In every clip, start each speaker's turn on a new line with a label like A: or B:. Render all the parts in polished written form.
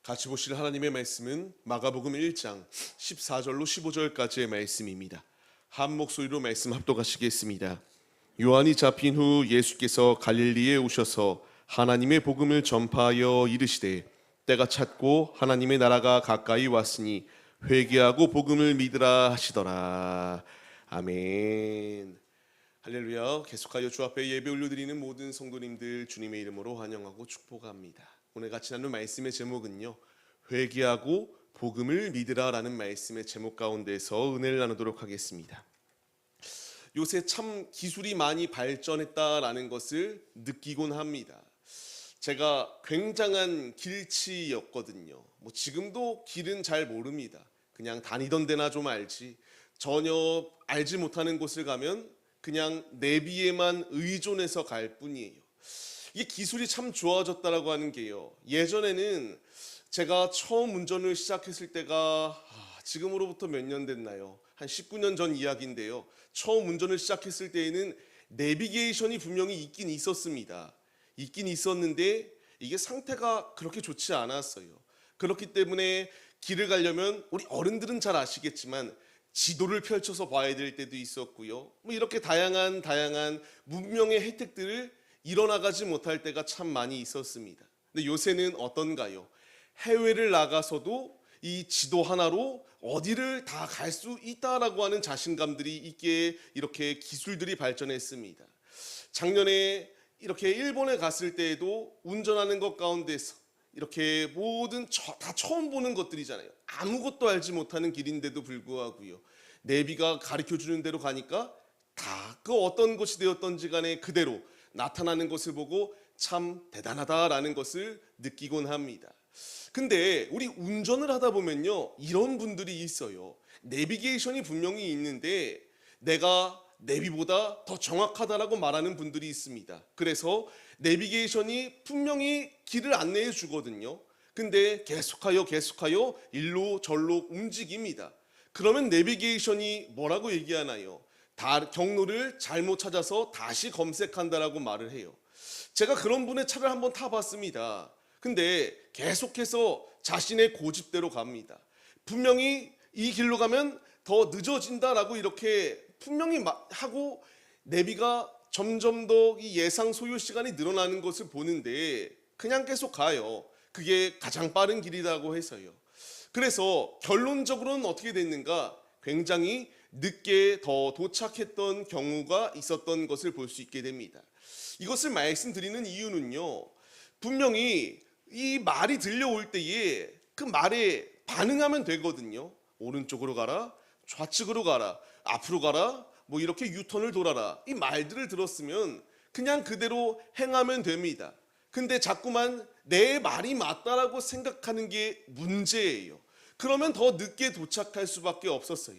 A: 같이 보실 하나님의 말씀은 마가복음 1장 14절로 15절까지의 말씀입니다. 한 목소리로 말씀 합독하시겠습니다. 요한이 잡힌 후 예수께서 갈릴리에 오셔서 하나님의 복음을 전파하여 이르시되 때가 찼고 하나님의 나라가 가까이 왔으니 회개하고 복음을 믿으라 하시더라. 아멘. 할렐루야. 계속하여 주 앞에 예배 올려드리는 모든 성도님들 주님의 이름으로 환영하고 축복합니다. 오늘 같이 나눌 말씀의 제목은요, 회개하고 복음을 믿으라라는 말씀의 제목 가운데서 은혜를 나누도록 하겠습니다. 요새 참 기술이 많이 발전했다라는 것을 느끼곤 합니다. 제가 굉장한 길치였거든요. 지금도 길은 잘 모릅니다. 그냥 다니던 데나 좀 알지, 전혀 알지 못하는 곳을 가면 그냥 내비에만 의존해서 갈 뿐이에요. 이게 기술이 참 좋아졌다라고 하는 게요, 예전에는 제가 처음 운전을 시작했을 때가 지금으로부터 몇 년 됐나요? 한 19년 전 이야기인데요, 처음 운전을 시작했을 때에는 내비게이션이 분명히 있긴 있었습니다. 있긴 있었는데 이게 상태가 그렇게 좋지 않았어요. 그렇기 때문에 길을 가려면 우리 어른들은 잘 아시겠지만 지도를 펼쳐서 봐야 될 때도 있었고요, 이렇게 다양한 문명의 혜택들을 이뤄나가지 못할 때가 참 많이 있었습니다. 근데 요새는 어떤가요? 해외를 나가서도 이 지도 하나로 어디를 다 갈 수 있다라고 하는 자신감들이 있게 이렇게 기술들이 발전했습니다. 작년에 이렇게 일본에 갔을 때에도 운전하는 것 가운데서 이렇게 모든 다 처음 보는 것들이잖아요. 아무것도 알지 못하는 길인데도 불구하고요, 내비가 가르쳐주는 대로 가니까 다 그 어떤 곳이 되었던지 간에 그대로 나타나는 것을 보고 참 대단하다라는 것을 느끼곤 합니다. 근데 우리 운전을 하다 보면요, 이런 분들이 있어요. 내비게이션이 분명히 있는데 내가 내비보다 더 정확하다라고 말하는 분들이 있습니다. 그래서 내비게이션이 분명히 길을 안내해 주거든요. 근데 계속하여 일로 절로 움직입니다. 그러면 내비게이션이 뭐라고 얘기하나요? 경로를 잘못 찾아서 다시 검색한다라고 말을 해요. 제가 그런 분의 차를 한번 타봤습니다. 근데 계속해서 자신의 고집대로 갑니다. 분명히 이 길로 가면 더 늦어진다라고 이렇게 분명히 하고 내비가 점점 더 이 예상 소요 시간이 늘어나는 것을 보는데 그냥 계속 가요. 그게 가장 빠른 길이라고 해서요. 그래서 결론적으로는 어떻게 됐는가? 굉장히 늦게 더 도착했던 경우가 있었던 것을 볼 수 있게 됩니다. 이것을 말씀드리는 이유는요, 분명히 이 말이 들려올 때에 그 말에 반응하면 되거든요. 오른쪽으로 가라, 좌측으로 가라, 앞으로 가라, 이렇게 유턴을 돌아라, 이 말들을 들었으면 그냥 그대로 행하면 됩니다. 근데 자꾸만 내 말이 맞다라고 생각하는 게 문제예요. 그러면 더 늦게 도착할 수밖에 없었어요.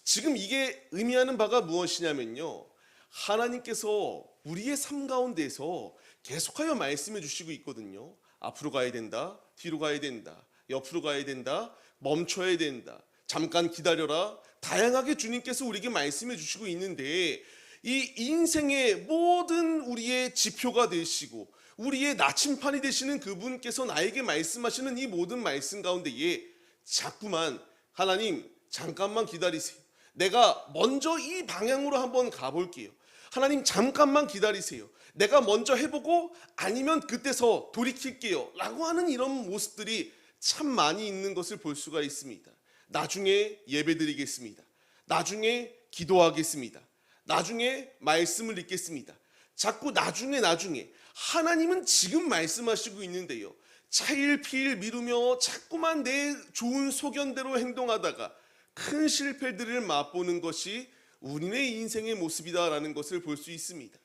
A: 지금 이게 의미하는 바가 무엇이냐면요, 하나님께서 우리의 삶 가운데서 계속하여 말씀해 주시고 있거든요. 앞으로 가야 된다, 뒤로 가야 된다, 옆으로 가야 된다, 멈춰야 된다, 잠깐 기다려라. 다양하게 주님께서 우리에게 말씀해 주시고 있는데, 이 인생의 모든 우리의 지표가 되시고 우리의 나침판이 되시는 그분께서 나에게 말씀하시는 이 모든 말씀 가운데에 자꾸만 하나님 잠깐만 기다리세요, 내가 먼저 이 방향으로 한번 가볼게요, 하나님 잠깐만 기다리세요, 내가 먼저 해보고 아니면 그때서 돌이킬게요 라고 하는 이런 모습들이 참 많이 있는 것을 볼 수가 있습니다. 나중에 예배드리겠습니다, 나중에 기도하겠습니다, 나중에 말씀을 읽겠습니다, 자꾸 나중에. 하나님은 지금 말씀하시고 있는데요, 차일피일 미루며 자꾸만 내 좋은 소견대로 행동하다가 큰 실패들을 맛보는 것이 우리의 인생의 모습이다라는 것을 볼 수 있습니다.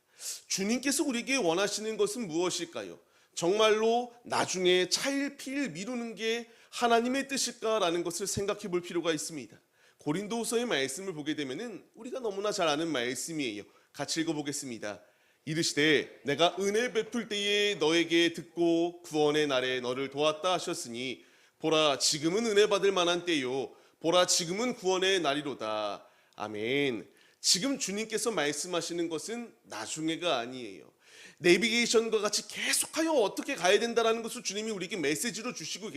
A: 주님께서 우리에게 원하시는 것은 무엇일까요? 정말로 나중에 차일피일 미루는 게 하나님의 뜻일까라는 것을 생각해 볼 필요가 있습니다. 고린도후서의 말씀을 보게 되면은 우리가 너무나 잘 아는 말씀이에요. 같이 읽어보겠습니다. 이르시되 내가 은혜 베풀 때에 너에게 듣고 구원의 날에 너를 도왔다 하셨으니 보라 지금은 은혜 받을 만한 때요, 보라 지금은 구원의 날이로다. 아멘. 지금 주님께서 말씀하시는 것은 나중에가 아니에요. 내비게이션과 같이 계속하여 어떻게 가야 된다라는 것을 주님이 우리에게 메시지로 주시고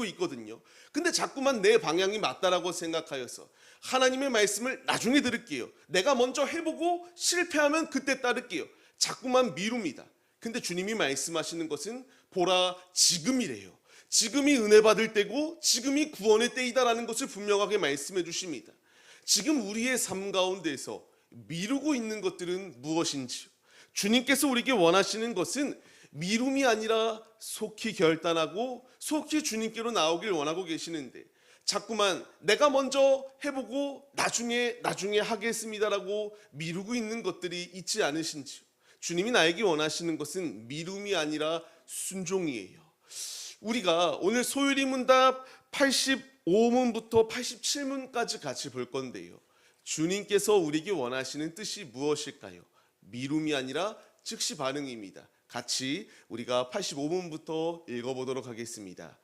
A: 있거든요. 근데 자꾸만 내 방향이 맞다라고 생각하여서 하나님의 말씀을 나중에 들을게요, 내가 먼저 해보고 실패하면 그때 따를게요, 자꾸만 미룹니다. 근데 주님이 말씀하시는 것은 보라, 지금이래요. 지금이 은혜 받을 때고 지금이 구원의 때이다라는 것을 분명하게 말씀해 주십니다. 지금 우리의 삶 가운데서 미루고 있는 것들은 무엇인지요? 주님께서 우리에게 원하시는 것은 미룸이 아니라 속히 결단하고 속히 주님께로 나오길 원하고 계시는데, 자꾸만 내가 먼저 해보고 나중에 하겠습니다라고 미루고 있는 것들이 있지 않으신지요? 주님이 나에게 원하시는 것은 미룸이 아니라 순종이에요. 우리가 오늘 소율이 문답 85문부터 87문까지 같이 볼 건데요, 주님께서 우리에게 원하시는 뜻이 무엇일까요? 미룸이 아니라 즉시 반응입니다. 같이 우리가 85문부터 읽어보도록 하겠습니다.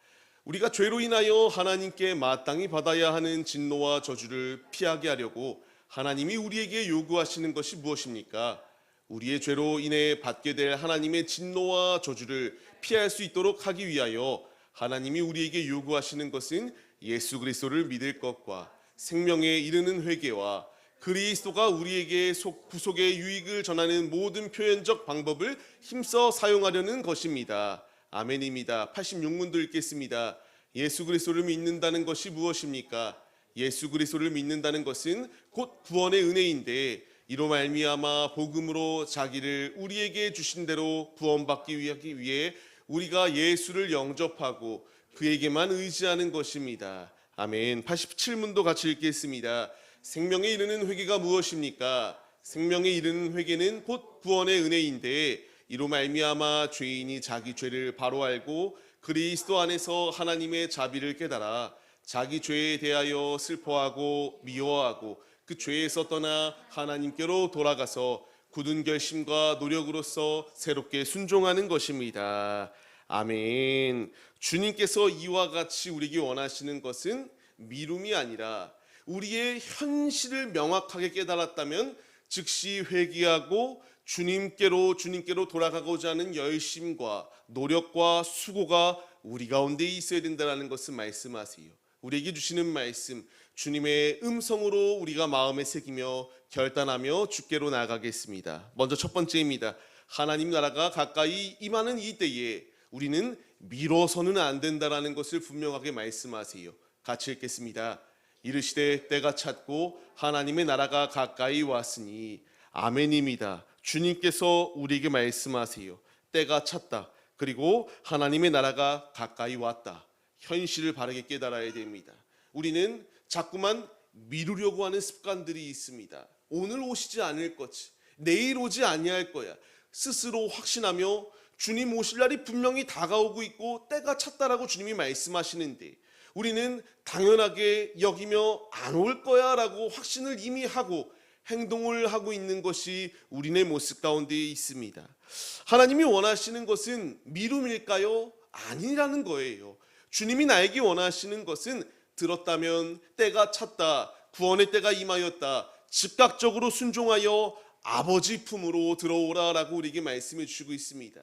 A: 우리가 죄로 인하여 하나님께 마땅히 받아야 하는 진노와 저주를 피하게 하려고 하나님이 우리에게 요구하시는 것이 무엇입니까? 우리의 죄로 인해 받게 될 하나님의 진노와 저주를 피할 수 있도록 하기 위하여 하나님이 우리에게 요구하시는 것은 예수 그리스도를 믿을 것과 생명에 이르는 회개와 그리스도가 우리에게 구속의 유익을 전하는 모든 표현적 방법을 힘써 사용하려는 것입니다. 아멘입니다. 86문도 읽겠습니다. 예수 그리스도를 믿는다는 것이 무엇입니까? 예수 그리스도를 믿는다는 것은 곧 구원의 은혜인데, 이로 말미암아 복음으로 자기를 우리에게 주신 대로 구원받기 위해 우리가 예수를 영접하고 그에게만 의지하는 것입니다. 아멘. 87문도 같이 읽겠습니다. 생명에 이르는 회개가 무엇입니까? 생명에 이르는 회개는 곧 구원의 은혜인데, 이로 말미암아 죄인이 자기 죄를 바로 알고 그리스도 안에서 하나님의 자비를 깨달아 자기 죄에 대하여 슬퍼하고 미워하고 그 죄에서 떠나 하나님께로 돌아가서 굳은 결심과 노력으로서 새롭게 순종하는 것입니다. 아멘. 주님께서 이와 같이 우리에게 원하시는 것은 미룸이 아니라 우리의 현실을 명확하게 깨달았다면 즉시 회개하고 주님께로 돌아가고자 하는 열심과 노력과 수고가 우리 가운데 있어야 된다는 것을 말씀하세요. 우리에게 주시는 말씀, 주님의 음성으로 우리가 마음에 새기며 결단하며 주께로 나아가겠습니다. 먼저 첫 번째입니다. 하나님 나라가 가까이 임하는 이 때에 우리는 미뤄서는 안 된다는 것을 분명하게 말씀하세요. 같이 읽겠습니다. 이르시되 때가 찼고 하나님의 나라가 가까이 왔으니. 아멘입니다. 주님께서 우리에게 말씀하세요. 때가 찼다. 그리고 하나님의 나라가 가까이 왔다. 현실을 바르게 깨달아야 됩니다. 우리는 자꾸만 미루려고 하는 습관들이 있습니다. 오늘 오시지 않을 거지, 내일 오지 아니할 거야 스스로 확신하며 주님 오실 날이 분명히 다가오고 있고 때가 찼다라고 주님이 말씀하시는데, 우리는 당연하게 여기며 안 올 거야 라고 확신을 이미 하고 행동을 하고 있는 것이 우리네 모습 가운데 있습니다. 하나님이 원하시는 것은 미움일까요? 아니라는 거예요. 주님이 나에게 원하시는 것은 들었다면 때가 찼다, 구원의 때가 임하였다, 즉각적으로 순종하여 아버지 품으로 들어오라 라고 우리에게 말씀해 주시고 있습니다.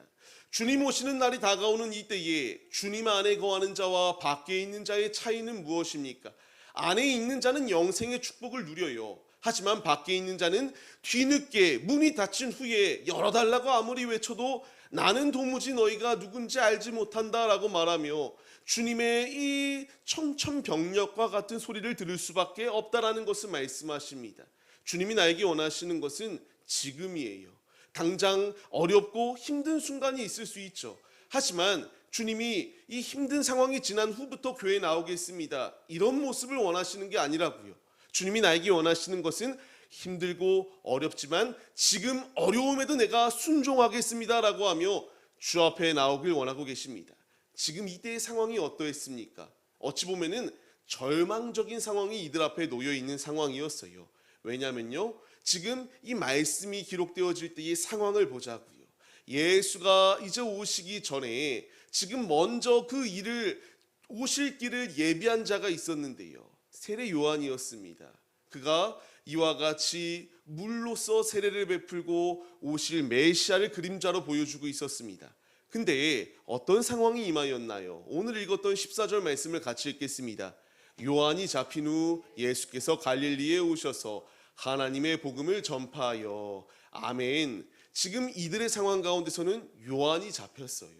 A: 주님 오시는 날이 다가오는 이때에 주님 안에 거하는 자와 밖에 있는 자의 차이는 무엇입니까? 안에 있는 자는 영생의 축복을 누려요. 하지만 밖에 있는 자는 뒤늦게 문이 닫힌 후에 열어달라고 아무리 외쳐도 나는 도무지 너희가 누군지 알지 못한다 라고 말하며 주님의 이 천천병력과 같은 소리를 들을 수밖에 없다라는 것을 말씀하십니다. 주님이 나에게 원하시는 것은 지금이에요. 당장 어렵고 힘든 순간이 있을 수 있죠. 하지만 주님이 이 힘든 상황이 지난 후부터 교회에 나오겠습니다, 이런 모습을 원하시는 게 아니라고요. 주님이 나에게 원하시는 것은 힘들고 어렵지만 지금 어려움에도 내가 순종하겠습니다 라고 하며 주 앞에 나오길 원하고 계십니다. 지금 이때의 상황이 어떠했습니까? 어찌 보면은 절망적인 상황이 이들 앞에 놓여 있는 상황이었어요. 왜냐면요, 지금 이 말씀이 기록되어질 때의 상황을 보자고요. 예수가 이제 오시기 전에 지금 먼저 그 일을 오실 길을 예비한 자가 있었는데요, 세례 요한이었습니다. 그가 이와 같이 물로써 세례를 베풀고 오실 메시아를 그림자로 보여주고 있었습니다. 근데 어떤 상황이 임하였나요? 오늘 읽었던 14절 말씀을 같이 읽겠습니다. 요한이 잡힌 후 예수께서 갈릴리에 오셔서 하나님의 복음을 전파하여. 아멘. 지금 이들의 상황 가운데서는 요한이 잡혔어요.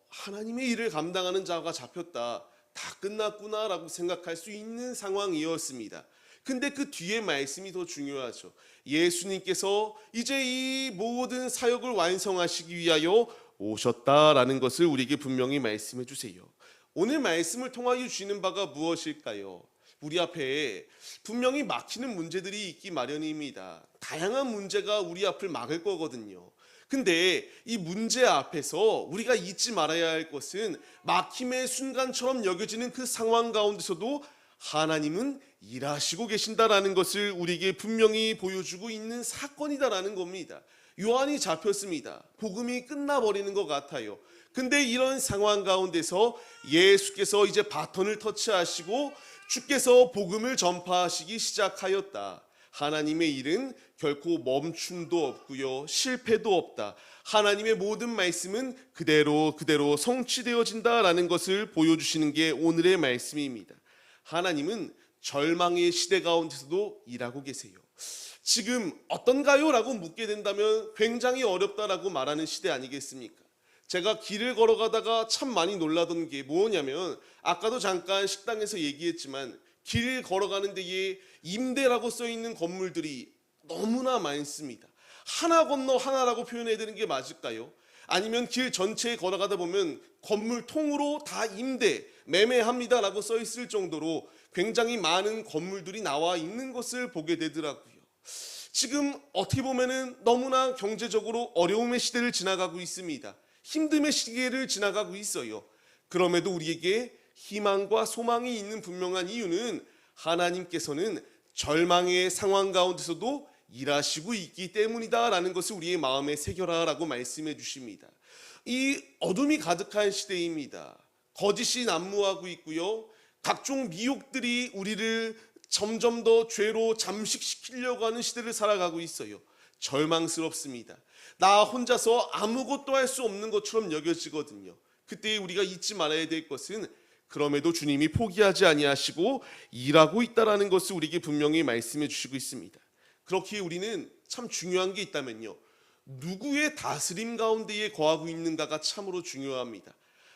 A: 하나님의 일을 감당하는 자가 잡혔다. 다 끝났구나 라고 생각할 수 있는 상황이었습니다. 근데 그 뒤에 말씀이 더 중요하죠. 예수님께서 이제 이 모든 사역을 완성하시기 위하여 오셨다라는 것을 우리에게 분명히 말씀해 주세요. 오늘 말씀을 통하여 주시는 바가 무엇일까요? 우리 앞에 분명히 막히는 문제들이 있기 마련입니다. 다양한 문제가 우리 앞을 막을 거거든요. 근데 이 문제 앞에서 우리가 잊지 말아야 할 것은 막힘의 순간처럼 여겨지는 그 상황 가운데서도 하나님은 일하시고 계신다라는 것을 우리에게 분명히 보여주고 있는 사건이다라는 겁니다. 요한이 잡혔습니다. 복음이 끝나버리는 것 같아요. 근데 이런 상황 가운데서 예수께서 이제 바톤을 터치하시고 주께서 복음을 전파하시기 시작하였다. 하나님의 일은 결코 멈춤도 없고요, 실패도 없다. 하나님의 모든 말씀은 그대로 성취되어진다라는 것을 보여주시는 게 오늘의 말씀입니다. 하나님은 절망의 시대 가운데서도 일하고 계세요. 지금 어떤가요? 라고 묻게 된다면 굉장히 어렵다라고 말하는 시대 아니겠습니까? 제가 길을 걸어가다가 참 많이 놀라던 게 뭐냐면, 아까도 잠깐 식당에서 얘기했지만 길 걸어가는 데에 임대라고 써있는 건물들이 너무나 많습니다. 하나 건너 하나라고 표현해야 되는 게 맞을까요? 아니면 길 전체에 걸어가다 보면 건물 통으로 다 임대, 매매합니다라고 써있을 정도로 굉장히 많은 건물들이 나와 있는 것을 보게 되더라고요. 지금 어떻게 보면은 너무나 경제적으로 어려움의 시대를 지나가고 있습니다. 힘듦의 시기를 지나가고 있어요. 그럼에도 우리에게 희망과 소망이 있는 분명한 이유는 하나님께서는 절망의 상황 가운데서도 일하시고 있기 때문이다라는 것을 우리의 마음에 새겨라라고 말씀해 주십니다. 이 어둠이 가득한 시대입니다. 거짓이 난무하고 있고요, 각종 미혹들이 우리를 점점 더 죄로 잠식시키려고 하는 시대를 살아가고 있어요. 절망스럽습니다. 나 혼자서 아무것도 할 수 없는 것처럼 여겨지거든요. 그때 우리가 잊지 말아야 될 것은 그럼에도 주님이 포기하지 아니하시고 일하고 있다라는 것을 우리에게 분명히 말씀해 주시고 있습니다. 그렇기에 우리는 참 중요한 게 있다면요, 누구의 다스림 가운데에 거하고 있는가가 참으로 중요합니다.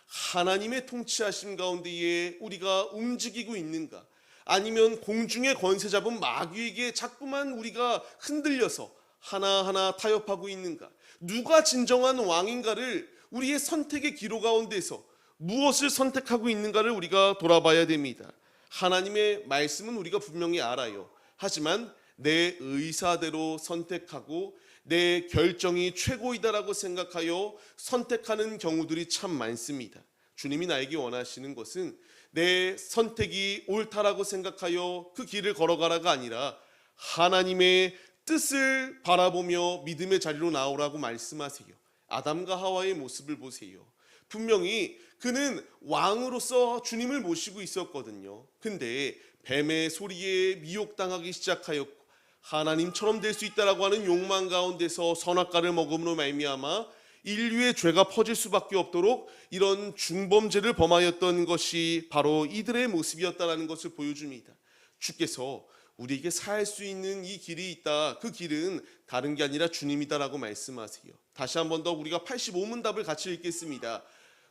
A: 하나님의 통치하심 가운데에 우리가 움직이고 있는가, 아니면 공중의 권세 잡은 마귀에게 자꾸만 우리가 흔들려서 하나하나 타협하고 있는가, 누가 진정한 왕인가를 우리의 선택의 기로 가운데서 무엇을 선택하고 있는가를 우리가 돌아봐야 됩니다. 하나님의 말씀은 우리가 분명히 알아요. 하지만 내 의사대로 선택하고 내 결정이 최고이다라고 생각하여 선택하는 경우들이 참 많습니다. 주님이 나에게 원하시는 것은 내 선택이 옳다라고 생각하여 그 길을 걸어가라가 아니라 하나님의 뜻을 바라보며 믿음의 자리로 나오라고 말씀하세요. 아담과 하와의 모습을 보세요. 분명히 그는 왕으로서 주님을 모시고 있었거든요. 근데 뱀의 소리에 미혹당하기 시작하였고 하나님처럼 될 수 있다라고 하는 욕망 가운데서 선악과를 먹음으로 말미암아 인류의 죄가 퍼질 수밖에 없도록 이런 중범죄를 범하였던 것이 바로 이들의 모습이었다라는 것을 보여줍니다. 주께서 우리에게 살 수 있는 이 길이 있다. 그 길은 다른 게 아니라 주님이다라고 말씀하세요. 다시 한 번 더 우리가 85문답을 같이 읽겠습니다.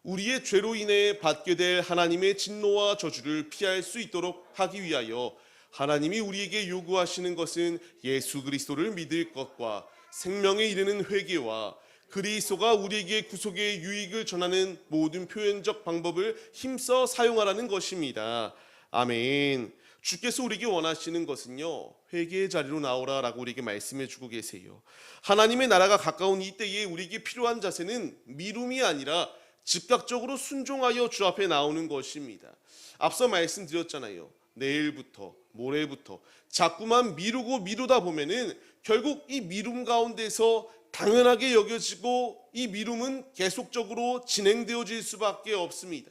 A: 우리의 죄로 인해 받게 될 하나님의 진노와 저주를 피할 수 있도록 하기 위하여 하나님이 우리에게 요구하시는 것은 예수 그리스도를 믿을 것과 생명에 이르는 회개와 그리스도가 우리에게 구속의 유익을 전하는 모든 표현적 방법을 힘써 사용하라는 것입니다. 아멘. 주께서 우리에게 원하시는 것은요, 회개의 자리로 나오라라고 우리에게 말씀해 주고 계세요. 하나님의 나라가 가까운 이때에 우리에게 필요한 자세는 미룸이 아니라 즉각적으로 순종하여 주 앞에 나오는 것입니다. 앞서 말씀드렸잖아요. 내일부터 모레부터 자꾸만 미루다 보면은 결국 이 미룸 가운데서 당연하게 여겨지고 이 미룸은 계속적으로 진행되어질 수밖에 없습니다.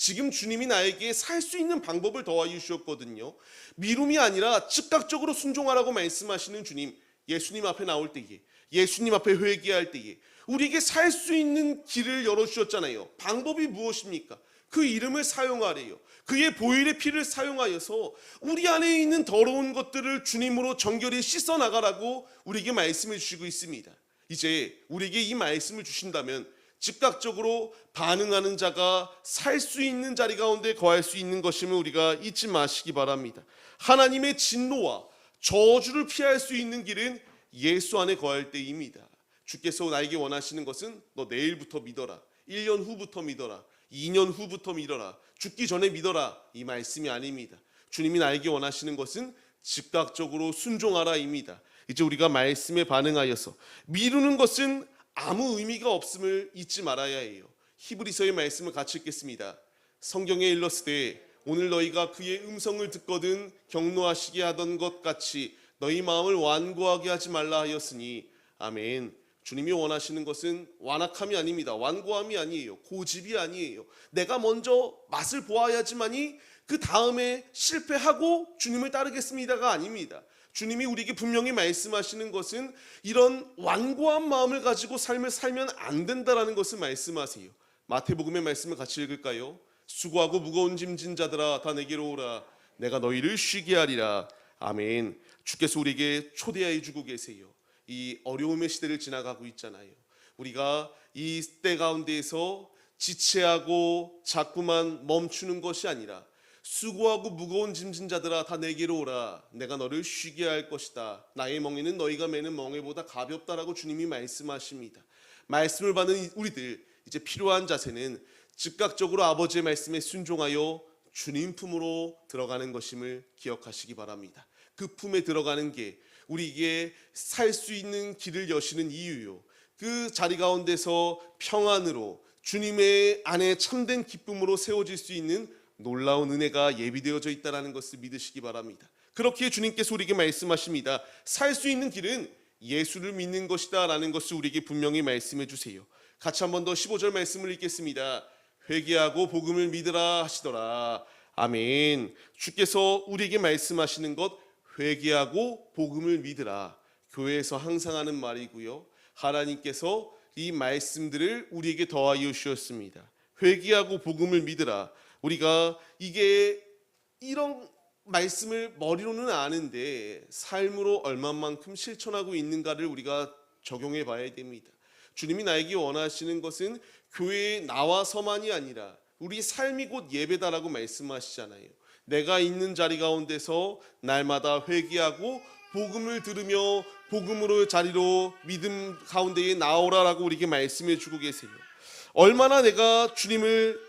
A: 지금 주님이 나에게 살 수 있는 방법을 더하여 주셨거든요. 미움이 아니라 즉각적으로 순종하라고 말씀하시는 주님, 예수님 앞에 나올 때에, 예수님 앞에 회개할 때에 우리에게 살 수 있는 길을 열어주셨잖아요. 방법이 무엇입니까? 그 이름을 사용하래요. 그의 보혈의 피를 사용하여서 우리 안에 있는 더러운 것들을 주님으로 정결히 씻어나가라고 우리에게 말씀을 주시고 있습니다. 이제 우리에게 이 말씀을 주신다면 즉각적으로 반응하는 자가 살 수 있는 자리 가운데 거할 수 있는 것임을 우리가 잊지 마시기 바랍니다. 하나님의 진노와 저주를 피할 수 있는 길은 예수 안에 거할 때입니다. 주께서 나에게 원하시는 것은 너 내일부터 믿어라, 1년 후부터 믿어라, 2년 후부터 믿어라, 죽기 전에 믿어라, 이 말씀이 아닙니다. 주님이 나에게 원하시는 것은 즉각적으로 순종하라입니다. 이제 우리가 말씀에 반응하여서 미루는 것은 아무 의미가 없음을 잊지 말아야 해요. 히브리서의 말씀을 같이 읽겠습니다. 성경에 일렀으되 오늘 너희가 그의 음성을 듣거든 경노하시게 하던 것 같이 너희 마음을 완고하게 하지 말라 하였으니 아멘. 주님이 원하시는 것은 완악함이 아닙니다. 완고함이 아니에요. 고집이 아니에요. 내가 먼저 맛을 보아야지만이 그 다음에 실패하고 주님을 따르겠습니다가 아닙니다. 주님이 우리에게 분명히 말씀하시는 것은 이런 완고한 마음을 가지고 삶을 살면 안 된다라는 것을 말씀하세요. 마태복음의 말씀을 같이 읽을까요? 수고하고 무거운 짐진 자들아 다 내게로 오라 내가 너희를 쉬게 하리라. 아멘. 주께서 우리에게 초대하여 주고 계세요. 이 어려움의 시대를 지나가고 있잖아요. 우리가 이 때 가운데에서 지체하고 자꾸만 멈추는 것이 아니라 수고하고 무거운 짐진 자들아 다 내게로 오라 내가 너를 쉬게 할 것이다. 나의 멍에는 너희가 매는 멍에보다 가볍다라고 주님이 말씀하십니다. 말씀을 받는 우리들 이제 필요한 자세는 즉각적으로 아버지의 말씀에 순종하여 주님 품으로 들어가는 것임을 기억하시기 바랍니다. 그 품에 들어가는 게 우리에게 살 수 있는 길을 여시는 이유요. 그 자리 가운데서 평안으로 주님의 안에 참된 기쁨으로 세워질 수 있는 놀라운 은혜가 예비되어져 있다는 것을 믿으시기 바랍니다. 그렇기에 주님께서 우리에게 말씀하십니다. 살 수 있는 길은 예수를 믿는 것이다 라는 것을 우리에게 분명히 말씀해 주세요. 같이 한 번 더 15절 말씀을 읽겠습니다. 회개하고 복음을 믿으라 하시더라. 아멘. 주께서 우리에게 말씀하시는 것 회개하고 복음을 믿으라. 교회에서 항상 하는 말이고요. 하나님께서 이 말씀들을 우리에게 더하여 주셨습니다. 회개하고 복음을 믿으라. 우리가 이게 이런 말씀을 머리로는 아는데 삶으로 얼마만큼 실천하고 있는가를 우리가 적용해 봐야 됩니다. 주님이 나에게 원하시는 것은 교회에 나와서만이 아니라 우리 삶이 곧 예배다라고 말씀하시잖아요. 내가 있는 자리 가운데서 날마다 회개하고 복음을 들으며 복음으로 자리로 믿음 가운데에 나오라라고 우리에게 말씀해 주고 계세요. 얼마나 내가 주님을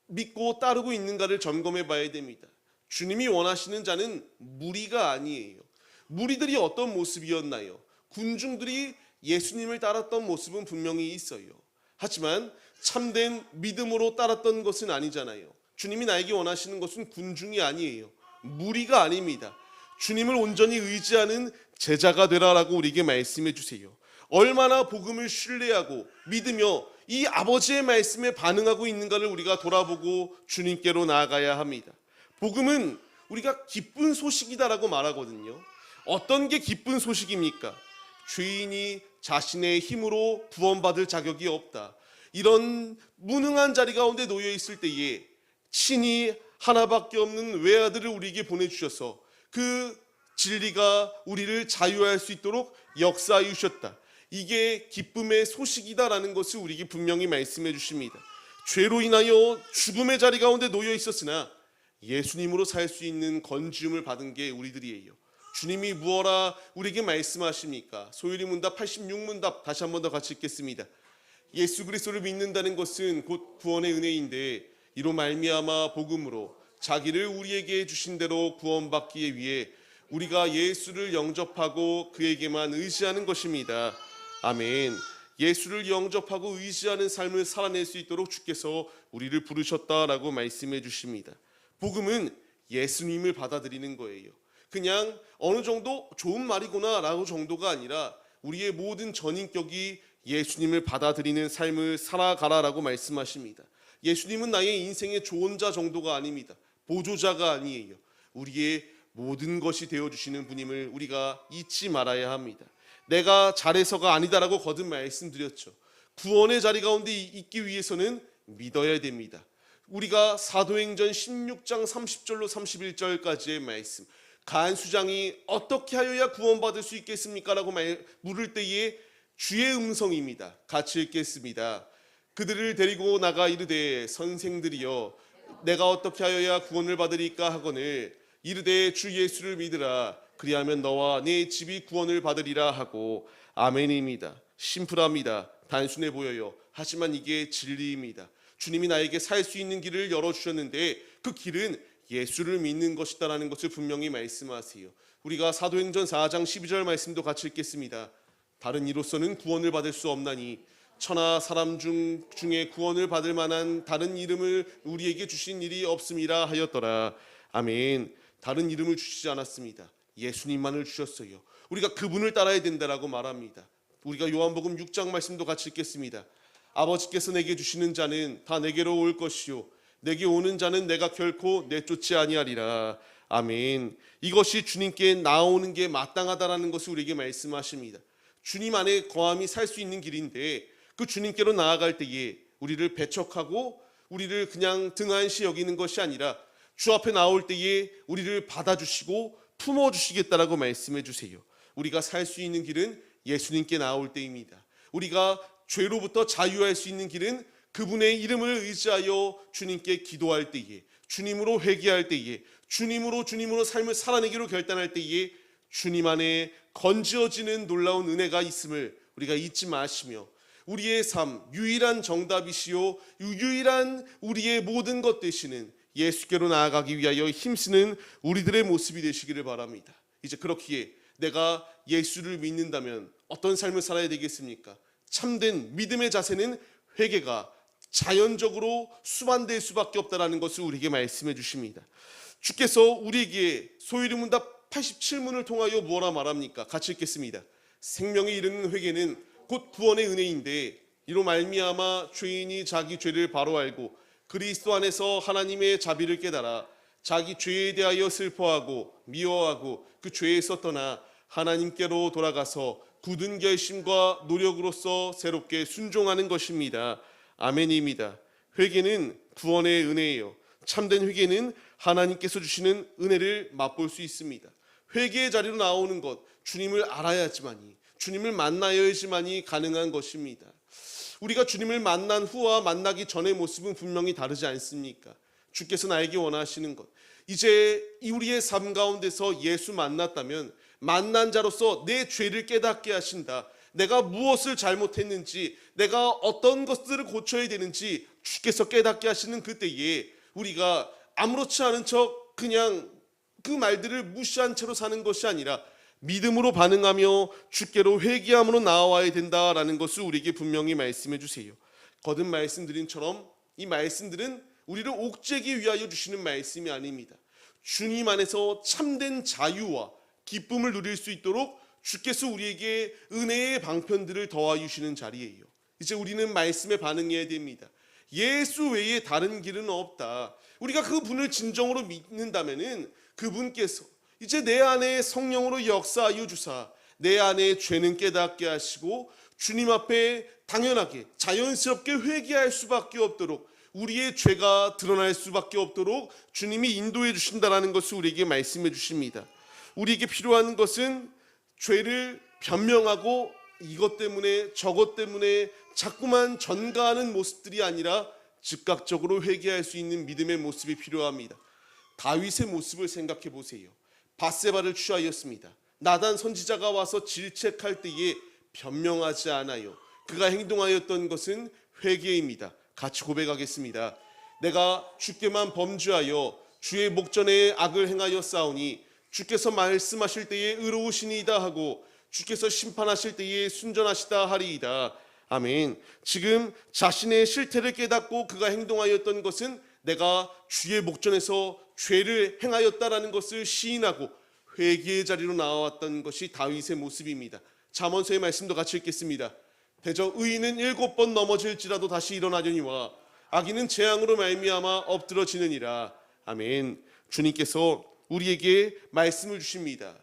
A: 믿고 따르고 있는가를 점검해 봐야 됩니다. 주님이 원하시는 자는 무리가 아니에요. 무리들이 어떤 모습이었나요? 군중들이 예수님을 따랐던 모습은 분명히 있어요. 하지만 참된 믿음으로 따랐던 것은 아니잖아요. 주님이 나에게 원하시는 것은 군중이 아니에요. 무리가 아닙니다. 주님을 온전히 의지하는 제자가 되라라고 우리에게 말씀해 주세요. 얼마나 복음을 신뢰하고 믿으며 이 아버지의 말씀에 반응하고 있는가를 우리가 돌아보고 주님께로 나아가야 합니다. 복음은 우리가 기쁜 소식이다라고 말하거든요. 어떤 게 기쁜 소식입니까? 죄인이 자신의 힘으로 구원받을 자격이 없다. 이런 무능한 자리 가운데 놓여 있을 때에 친히 하나밖에 없는 외아들을 우리에게 보내주셔서 그 진리가 우리를 자유할 수 있도록 역사해 주셨다. 이게 기쁨의 소식이다라는 것을 우리에게 분명히 말씀해 주십니다. 죄로 인하여 죽음의 자리 가운데 놓여 있었으나 예수님으로 살 수 있는 건지움을 받은 게 우리들이에요. 주님이 무엇라 우리에게 말씀하십니까? 소율이 문답 86문답 다시 한 번 더 같이 읽겠습니다. 예수 그리스도를 믿는다는 것은 곧 구원의 은혜인데 이로 말미암아 복음으로 자기를 우리에게 주신 대로 구원받기 위해 우리가 예수를 영접하고 그에게만 의지하는 것입니다. 아멘. 예수를 영접하고 의지하는 삶을 살아낼 수 있도록 주께서 우리를 부르셨다라고 말씀해 주십니다. 복음은 예수님을 받아들이는 거예요. 그냥 어느 정도 좋은 말이구나 라고 정도가 아니라 우리의 모든 전인격이 예수님을 받아들이는 삶을 살아가라라고 말씀하십니다. 예수님은 나의 인생의 조언자 정도가 아닙니다. 보조자가 아니에요. 우리의 모든 것이 되어주시는 분임을 우리가 잊지 말아야 합니다. 내가 잘해서가 아니다라고 거듭 말씀드렸죠. 구원의 자리 가운데 있기 위해서는 믿어야 됩니다. 우리가 사도행전 16장 30절로 31절까지의 말씀, 간수장이 어떻게 하여야 구원받을 수 있겠습니까? 라고 물을 때에 주의 음성입니다. 같이 읽겠습니다. 그들을 데리고 나가 이르되 선생들이여 내가 어떻게 하여야 구원을 받으리까 하거늘 이르되 주 예수를 믿으라 그리하면 너와 네 집이 구원을 받으리라 하고. 아멘입니다. 심플합니다. 단순해 보여요. 하지만 이게 진리입니다. 주님이 나에게 살 수 있는 길을 열어주셨는데 그 길은 예수를 믿는 것이다라는 것을 분명히 말씀하세요. 우리가 사도행전 4장 12절 말씀도 같이 읽겠습니다. 다른 이로서는 구원을 받을 수 없나니 천하 사람 중에 구원을 받을 만한 다른 이름을 우리에게 주신 일이 없음이라 하였더라. 아멘. 다른 이름을 주시지 않았습니다. 예수님만을 주셨어요. 우리가 그분을 따라야 된다라고 말합니다. 우리가 요한복음 6장 말씀도 같이 읽겠습니다. 아버지께서 내게 주시는 자는 다 내게로 올 것이요 내게 오는 자는 내가 결코 내쫓지 아니하리라. 아멘. 이것이 주님께 나오는 게 마땅하다라는 것을 우리에게 말씀하십니다. 주님 안에 거함이 살 수 있는 길인데 그 주님께로 나아갈 때에 우리를 배척하고 우리를 그냥 등한시 여기는 것이 아니라 주 앞에 나올 때에 우리를 받아주시고 품어주시겠다라고 말씀해 주세요. 우리가 살 수 있는 길은 예수님께 나올 때입니다. 우리가 죄로부터 자유할 수 있는 길은 그분의 이름을 의지하여 주님께 기도할 때에, 주님으로 회개할 때에, 주님으로 삶을 살아내기로 결단할 때에 주님 안에 건지어지는 놀라운 은혜가 있음을 우리가 잊지 마시며 우리의 삶, 유일한 정답이시요 유일한 우리의 모든 것 되시는 예수께로 나아가기 위하여 힘쓰는 우리들의 모습이 되시기를 바랍니다. 이제 그렇기에 내가 예수를 믿는다면 어떤 삶을 살아야 되겠습니까? 참된 믿음의 자세는 회개가 자연적으로 수반될 수밖에 없다라는 것을 우리에게 말씀해 주십니다. 주께서 우리에게 소위 문답 87문을 통하여 무엇라 말합니까? 같이 읽겠습니다. 생명에 이르는 회개는 곧 구원의 은혜인데 이로 말미암아 죄인이 자기 죄를 바로 알고 그리스도 안에서 하나님의 자비를 깨달아 자기 죄에 대하여 슬퍼하고 미워하고 그 죄에서 떠나 하나님께로 돌아가서 굳은 결심과 노력으로서 새롭게 순종하는 것입니다. 아멘입니다. 회개는 구원의 은혜예요. 참된 회개는 하나님께서 주시는 은혜를 맛볼 수 있습니다. 회개의 자리로 나오는 것, 주님을 알아야지만이, 주님을 만나야지만이 가능한 것입니다. 우리가 주님을 만난 후와 만나기 전의 모습은 분명히 다르지 않습니까? 주께서 나에게 원하시는 것, 이제 우리의 삶 가운데서 예수 만났다면 만난 자로서 내 죄를 깨닫게 하신다. 내가 무엇을 잘못했는지, 내가 어떤 것들을 고쳐야 되는지 주께서 깨닫게 하시는 그때에 우리가 아무렇지 않은 척 그냥 그 말들을 무시한 채로 사는 것이 아니라 믿음으로 반응하며 주께로 회개함으로 나와야 된다라는 것을 우리에게 분명히 말씀해 주세요. 거듭 말씀드린 처럼 이 말씀들은 우리를 옥죄기 위하여 주시는 말씀이 아닙니다. 주님 안에서 참된 자유와 기쁨을 누릴 수 있도록 주께서 우리에게 은혜의 방편들을 더하여 주시는 자리예요. 이제 우리는 말씀에 반응해야 됩니다. 예수 외에 다른 길은 없다. 우리가 그분을 진정으로 믿는다면은 그분께서 이제 내 안에 성령으로 역사하여 주사 내 안에 죄는 깨닫게 하시고 주님 앞에 당연하게 자연스럽게 회개할 수밖에 없도록 우리의 죄가 드러날 수밖에 없도록 주님이 인도해 주신다라는 것을 우리에게 말씀해 주십니다. 우리에게 필요한 것은 죄를 변명하고 이것 때문에 저것 때문에 자꾸만 전가하는 모습들이 아니라 즉각적으로 회개할 수 있는 믿음의 모습이 필요합니다. 다윗의 모습을 생각해 보세요. 밧세바를 취하였습니다. 나단 선지자가 와서 질책할 때에 변명하지 않아요. 그가 행동하였던 것은 회개입니다. 같이 고백하겠습니다. 내가 주께만 범죄하여 주의 목전에 악을 행하여 싸우니 주께서 말씀하실 때에 의로우시니이다 하고 주께서 심판하실 때에 순전하시다 하리이다. 아멘. 지금 자신의 실태를 깨닫고 그가 행동하였던 것은 내가 주의 목전에서 죄를 행하였다라는 것을 시인하고 회개의 자리로 나왔던 것이 다윗의 모습입니다. 잠언서의 말씀도 같이 읽겠습니다. 대저 의인은 7번 넘어질지라도 다시 일어나려니와 악인은 재앙으로 말미암아 엎드러지느니라. 아멘. 주님께서 우리에게 말씀을 주십니다.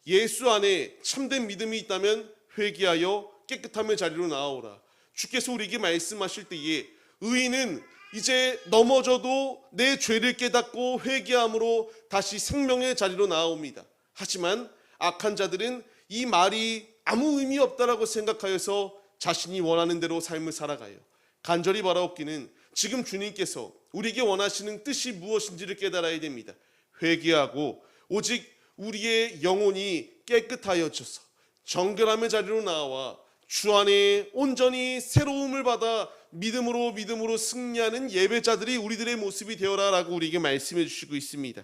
A: 예수 안에 참된 믿음이 있다면 회개하여 깨끗함의 자리로 나아오라. 주께서 우리에게 말씀하실 때에 의인은 이제 넘어져도 내 죄를 깨닫고 회개함으로 다시 생명의 자리로 나아옵니다. 하지만 악한 자들은 이 말이 아무 의미 없다라고 생각하여서 자신이 원하는 대로 삶을 살아가요. 간절히 바라옵기는 지금 주님께서 우리에게 원하시는 뜻이 무엇인지를 깨달아야 됩니다. 회개하고 오직 우리의 영혼이 깨끗하여져서 정결함의 자리로 나와 주 안에 온전히 새로움을 받아 믿음으로 승리하는 예배자들이 우리들의 모습이 되어라라고 우리에게 말씀해 주시고 있습니다.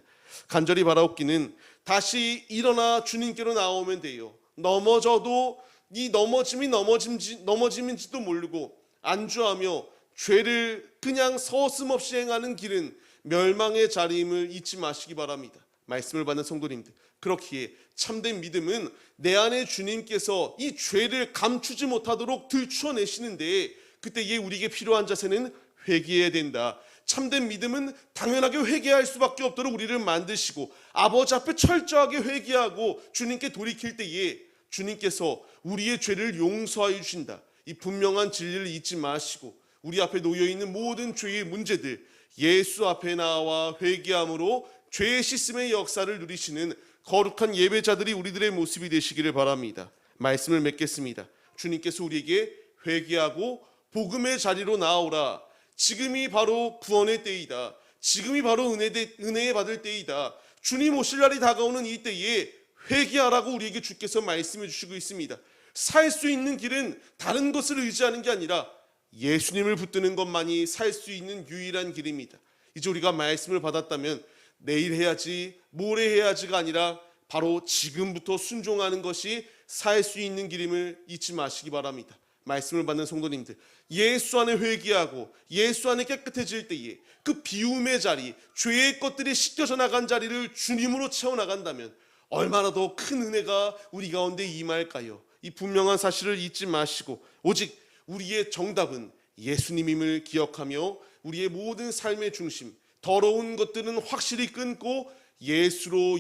A: 간절히 바라옵기는 다시 일어나 주님께로 나오면 돼요. 넘어져도 이 넘어짐인지도 모르고 안주하며 죄를 그냥 서슴없이 행하는 길은 멸망의 자리임을 잊지 마시기 바랍니다. 말씀을 받는 성도님들, 그렇기에 참된 믿음은 내 안에 주님께서 이 죄를 감추지 못하도록 들추어내시는데 그때에 우리에게 필요한 자세는 회개해야 된다. 참된 믿음은 당연하게 회개할 수밖에 없도록 우리를 만드시고 아버지 앞에 철저하게 회개하고 주님께 돌이킬 때에 주님께서 우리의 죄를 용서하여 주신다. 이 분명한 진리를 잊지 마시고 우리 앞에 놓여있는 모든 죄의 문제들 예수 앞에 나와 회개함으로 죄의 씻음의 역사를 누리시는 거룩한 예배자들이 우리들의 모습이 되시기를 바랍니다. 말씀을 맺겠습니다. 주님께서 우리에게 회개하고 복음의 자리로 나오라. 지금이 바로 구원의 때이다. 지금이 바로 은혜 받을 때이다. 주님 오실 날이 다가오는 이 때에 회개하라고 우리에게 주께서 말씀해 주시고 있습니다. 살 수 있는 길은 다른 것을 의지하는 게 아니라 예수님을 붙드는 것만이 살 수 있는 유일한 길입니다. 이제 우리가 말씀을 받았다면 내일 해야지 모레 해야지가 아니라 바로 지금부터 순종하는 것이 살 수 있는 길임을 잊지 마시기 바랍니다. 말씀을 받는 성도님들, 예수 안에 회개하고 예수 안에 깨끗해질 때에 그 비움의 자리, 죄의 것들이 씻겨져 나간 자리를 주님으로 채워나간다면 얼마나 더 큰 은혜가 우리 가운데 임할까요? 이 분명한 사실을 잊지 마시고 오직 우리의 정답은 예수님임을 기억하며 우리의 모든 삶의 중심, 더러운 것들은 확실히 끊고 예수로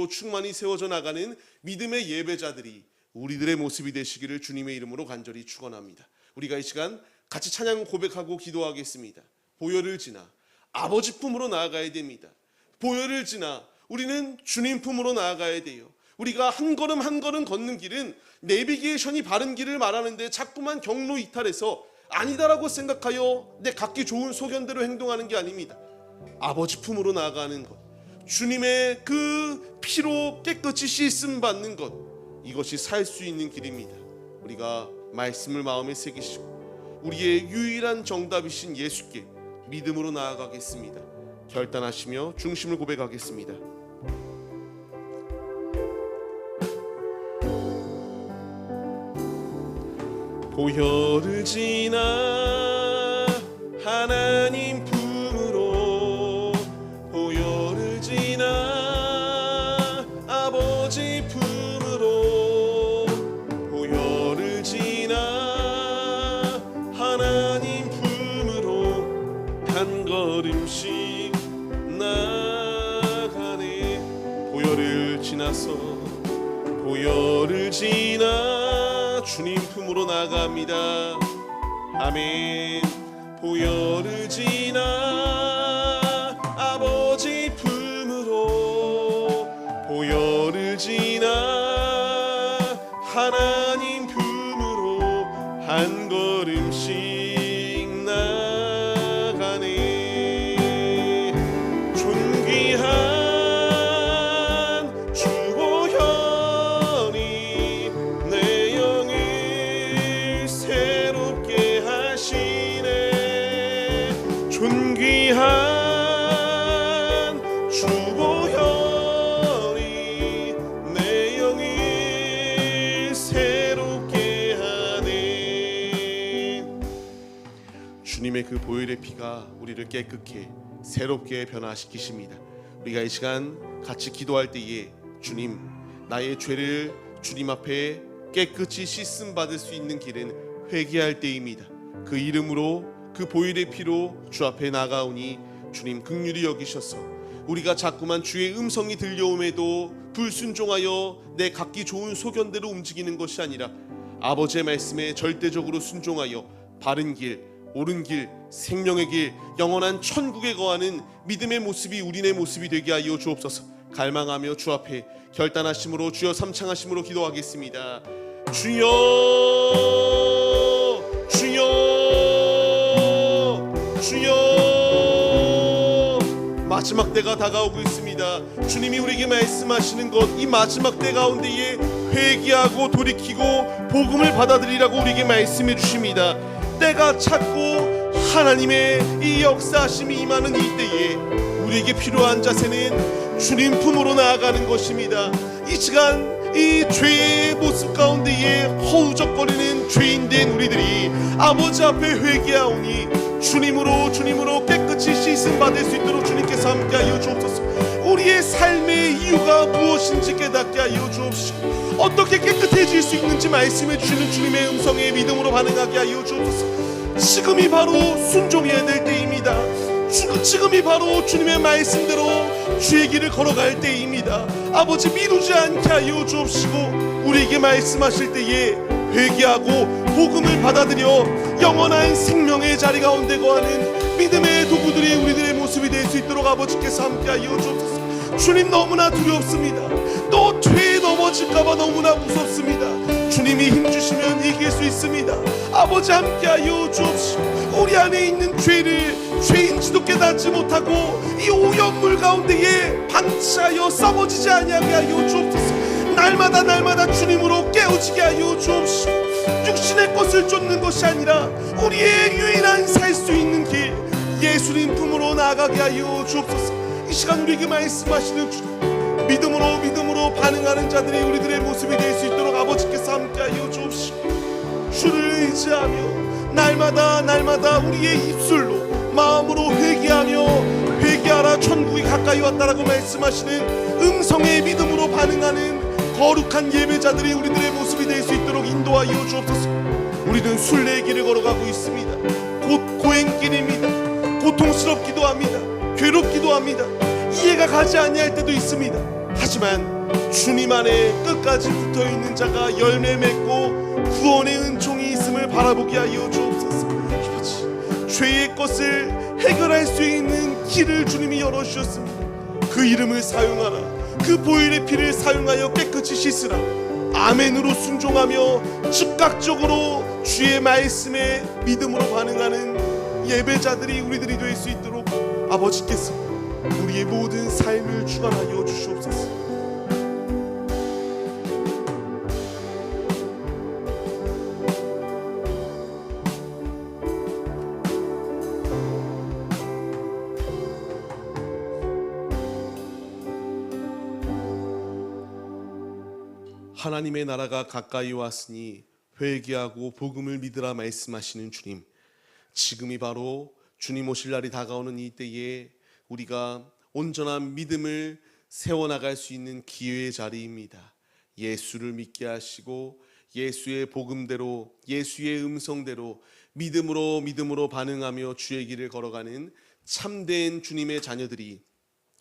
A: 충만히 세워져 나가는 믿음의 예배자들이 우리들의 모습이 되시기를 주님의 이름으로 간절히 축원합니다. 우리가 이 시간 같이 찬양 고백하고 기도하겠습니다. 보혈을 지나 아버지 품으로 나아가야 됩니다. 보혈을 지나 우리는 주님 품으로 나아가야 돼요. 우리가 한 걸음 한 걸음 걷는 길은 내비게이션이 바른 길을 말하는데 자꾸만 경로 이탈해서 아니다라고 생각하여 내 각기 좋은 소견대로 행동하는 게 아닙니다. 아버지 품으로 나아가는 것, 주님의 그 피로 깨끗이 씻음 받는 것, 이것이 살 수 있는 길입니다. 우리가 말씀을 마음에 새기시고 우리의 유일한 정답이신 예수께 믿음으로 나아가겠습니다. 결단하시며 중심을 고백하겠습니다. 보혈을 지나 하나님 품으로, 보혈을 지나 아버지 품으로, 보혈을 지나 하나님 품으로 한 걸음씩 나가네. 보혈을 지나서, 보혈을 지나 주님 품으로 나갑니다. 아멘. 보혈을 지나 아버지 품으로, 보혈을 지나 하나님 품으로 한 걸음씩 나가네. 존귀한 주 보혈이 내 영을 새롭게 하시네. 존귀한 주 보혈이 내 영을 새롭게 하네. 주님의 그 보혈의 피가 우리를 깨끗게 새롭게 변화시키십니다. 우리가 이 시간 같이 기도할 때에 주님, 나의 죄를 주님 앞에 깨끗이 씻음 받을 수 있는 길은 회개할 때입니다. 그 이름으로 그 그 보혈의 피로 주 앞에 나가오니 주님 긍휼히 여기셔서 우리가 자꾸만 주의 음성이 들려옴에도 불순종하여 내 각기 좋은 소견대로 움직이는 것이 아니라 아버지의 말씀에 절대적으로 순종하여 바른 길, 옳은 길, 생명의 길, 영원한 천국에 거하는 믿음의 모습이 우리네 모습이 되게 하여 주옵소서. 갈망하며 주 앞에 결단하심으로 주여 삼창하심으로 기도하겠습니다. 주여, 주여, 주여. 마지막 때가 다가오고 있습니다. 주님이 우리에게 말씀하시는 것, 이 마지막 때 가운데에 회개하고 돌이키고 복음을 받아들이라고 우리에게 말씀해 주십니다. 때가 찼고 하나님의 이 역사하심이 임하는 이 때에 우리에게 필요한 자세는 주님 품으로 나아가는 것입니다. 이 시간 이 죄의 모습 가운데에 허우적거리는 죄인된 우리들이 아버지 앞에 회개하오니 주님으로 깨끗이 씻음 받을 수 있도록 주님께서 함께하여 주옵소서. 우리의 삶의 이유가 무엇인지 깨닫게 하여 주옵시고 어떻게 깨끗해질 수 있는지 말씀해 주시는 주님의 음성에 믿음으로 반응하게 하여 주옵소서. 지금이 바로 순종해야 될 때입니다. 지금이 바로 주님의 말씀대로 주의 길을 걸어갈 때입니다. 아버지 미루지 않게 하여 주옵시고 우리에게 말씀하실 때에 회개하고 복음을 받아들여 영원한 생명의 자리 가운데 거하는 믿음의 도구들이 우리들의 모습이 될 수 있도록 아버지께서 함께하여 주옵소서. 주님 너무나 두렵습니다. 또 죄에 넘어질까봐 너무나 무섭습니다. 주님이 힘주시면 이길 수 있습니다. 아버지 함께하여 주옵시고 우리 안에 있는 죄를 죄인지도 깨닫지 못하고 이 오염물 가운데에 방치하여 썩어지지 아니하게 하여 주옵소서. 날마다 주님으로 깨어지게 하여 주옵시고 육신의 것을 쫓는 것이 아니라 우리의 유일한 살 수 있는 길 예수님 품으로 나아가게 하여 주옵소서. 이 시간 우리에게 말씀하시는 주님 믿음으로 반응하는 자들이 우리들의 모습이 될 수 있도록 아버지께서 함께하여 주옵시고 주를 의지하며 날마다 우리의 입술로 마음으로 회개하며 회개하라 천국이 가까이 왔다라고 말씀하시는 음성의 믿음으로 반응하는 거룩한 예배자들이 우리들의 모습이 될 수 있도록 인도하여 주옵소서. 우리는 순례의 길을 걸어가고 있습니다. 곧 고행길입니다. 고통스럽기도 합니다. 괴롭기도 합니다. 이해가 가지 아니할 때도 있습니다. 하지만 주님 안에 끝까지 붙어있는 자가 열매 맺고 구원의 은총이 있음을 바라보게 하여 주옵소서. 아버지 죄의 것을 해결할 수 있는 길을 주님이 열어주셨습니다. 그 이름을 사용하라. 그 보혈의 피를 사용하여 깨끗이 씻으라. 아멘으로 순종하며 즉각적으로 주의 말씀에 믿음으로 반응하는 예배자들이 우리들이 될 수 있도록 아버지께서 우리의 모든 삶을 주관하여 주시옵소서. 하나님의 나라가 가까이 왔으니 회개하고 복음을 믿으라 말씀하시는 주님, 지금이 바로 주님 오실 날이 다가오는 이 때에 우리가 온전한 믿음을 세워나갈 수 있는 기회의 자리입니다. 예수를 믿게 하시고 예수의 복음대로 예수의 음성대로 믿음으로 반응하며 주의 길을 걸어가는 참된 주님의 자녀들이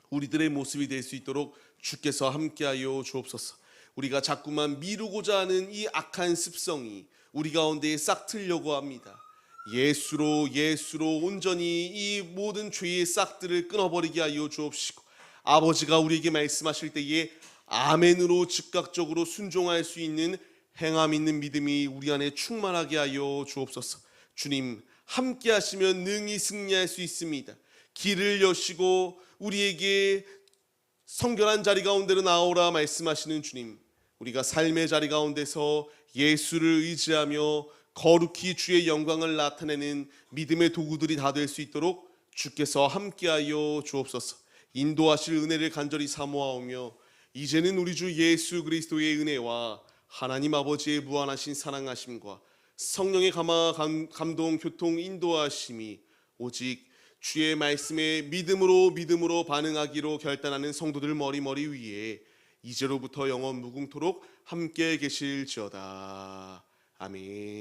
A: 우리들의 모습이 될 수 있도록 주께서 함께하여 주옵소서. 우리가 자꾸만 미루고자 하는 이 악한 습성이 우리 가운데에 싹 틀려고 합니다. 예수로 온전히 이 모든 죄의 싹들을 끊어버리게 하여 주옵시고 아버지가 우리에게 말씀하실 때에 아멘으로 즉각적으로 순종할 수 있는 행함 있는 믿음이 우리 안에 충만하게 하여 주옵소서. 주님 함께 하시면 능히 승리할 수 있습니다. 길을 여시고 우리에게 성결한 자리 가운데로 나오라 말씀하시는 주님, 우리가 삶의 자리 가운데서 예수를 의지하며 거룩히 주의 영광을 나타내는 믿음의 도구들이 다 될 수 있도록 주께서 함께하여 주옵소서. 인도하실 은혜를 간절히 사모하오며 이제는 우리 주 예수 그리스도의 은혜와 하나님 아버지의 무한하신 사랑하심과 성령의 감동 교통 인도하심이 오직 주의 말씀에 믿음으로 반응하기로 결단하는 성도들 머리 위에 이제로부터 영원 무궁토록 함께 계실지어다. 아멘.